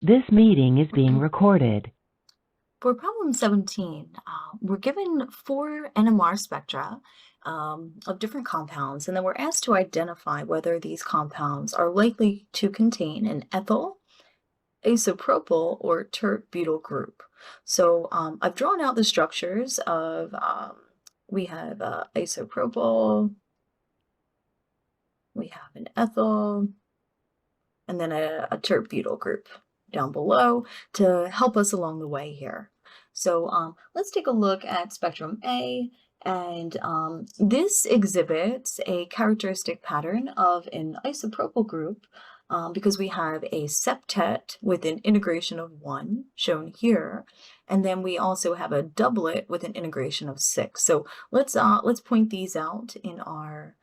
This meeting is being recorded. For problem 17, we're given 4 NMR spectra of different compounds, and then we're asked to identify whether these compounds are likely to contain an ethyl, isopropyl, or tert-butyl group. So I've drawn out the structures of, we have isopropyl, we have an ethyl, and then a tert-butyl group down below to help us along the way here. So let's take a look at spectrum A, and this exhibits a characteristic pattern of an isopropyl group because we have a septet with an integration of 1 shown here, and then we also have a doublet with an integration of 6. So let's point these out in our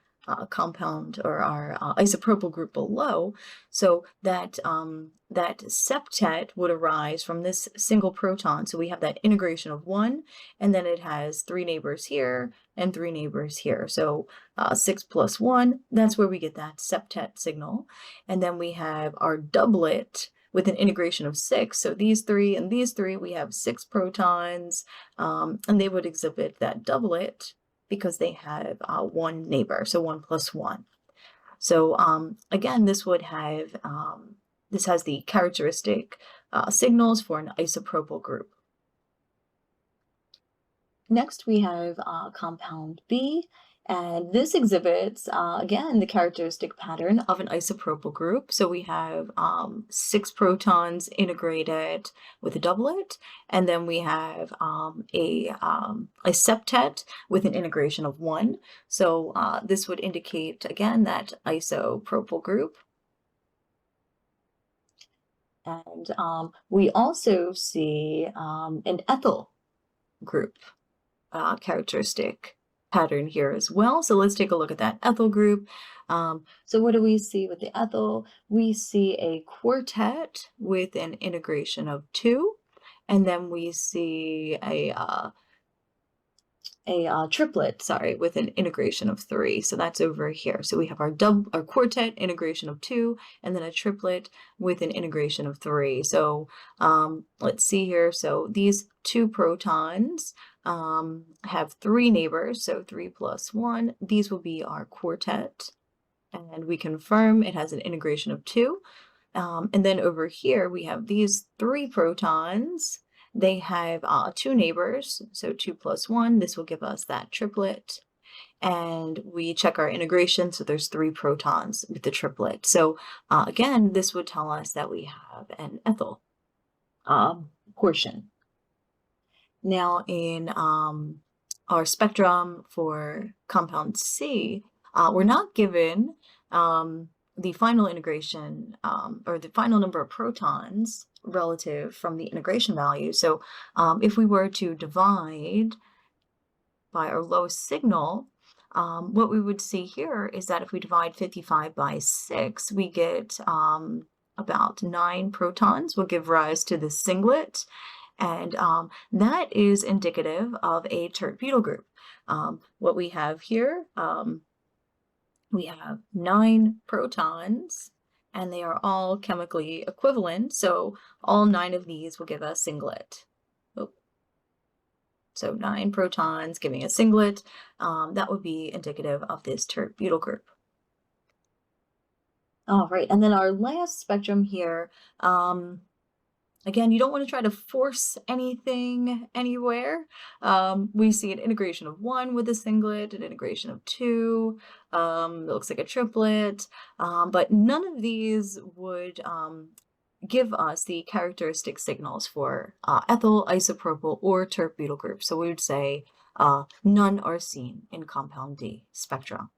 compound or our isopropyl group below. So that that septet would arise from this single proton. So we have that integration of 1, and then it has 3 neighbors here and 3 neighbors here. So 6 plus 1, that's where we get that septet signal. And then we have our doublet with an integration of 6. So these 3 and these 3, we have 6 protons, and they would exhibit that doublet because they have 1 neighbor, so 1 plus 1. So again, this would have, this has the characteristic signals for an isopropyl group. Next, we have compound B, and this exhibits, again, the characteristic pattern of an isopropyl group. So we have 6 protons integrated with a doublet, and then we have a septet with an integration of 1. So this would indicate, again, that isopropyl group. And we also see an ethyl group characteristic pattern here as well. So let's take a look at that ethyl group. So what do we see with the ethyl? We see a quartet with an integration of 2, and then we see a triplet, sorry, with an integration of 3. So that's over here. So we have our quartet integration of 2, and then a triplet with an integration of 3. So let's see here. So these 2 protons have 3 neighbors, so 3 plus 1. These will be our quartet, and we confirm it has an integration of 2. And then over here we have these 3 protons. They have 2 neighbors, so 2 plus 1. This will give us that triplet. And we check our integration, so there's 3 protons with the triplet. So again, this would tell us that we have an ethyl portion. Now in our spectrum for compound C, we're not given the final integration or the final number of protons relative from the integration value. So if we were to divide by our lowest signal, what we would see here is that if we divide 55 by 6, we get about 9 protons will give rise to this singlet. And that is indicative of a tert-butyl group. What we have here, we have 9 protons, and they are all chemically equivalent, so all 9 of these will give a singlet. So 9 protons giving a singlet, that would be indicative of this tert-butyl group. All right, and then our last spectrum here, again, you don't want to try to force anything anywhere. We see an integration of 1 with a singlet, an integration of 2. It looks like a triplet, but none of these would give us the characteristic signals for ethyl, isopropyl, or tert-butyl groups. So we would say none are seen in compound D spectra.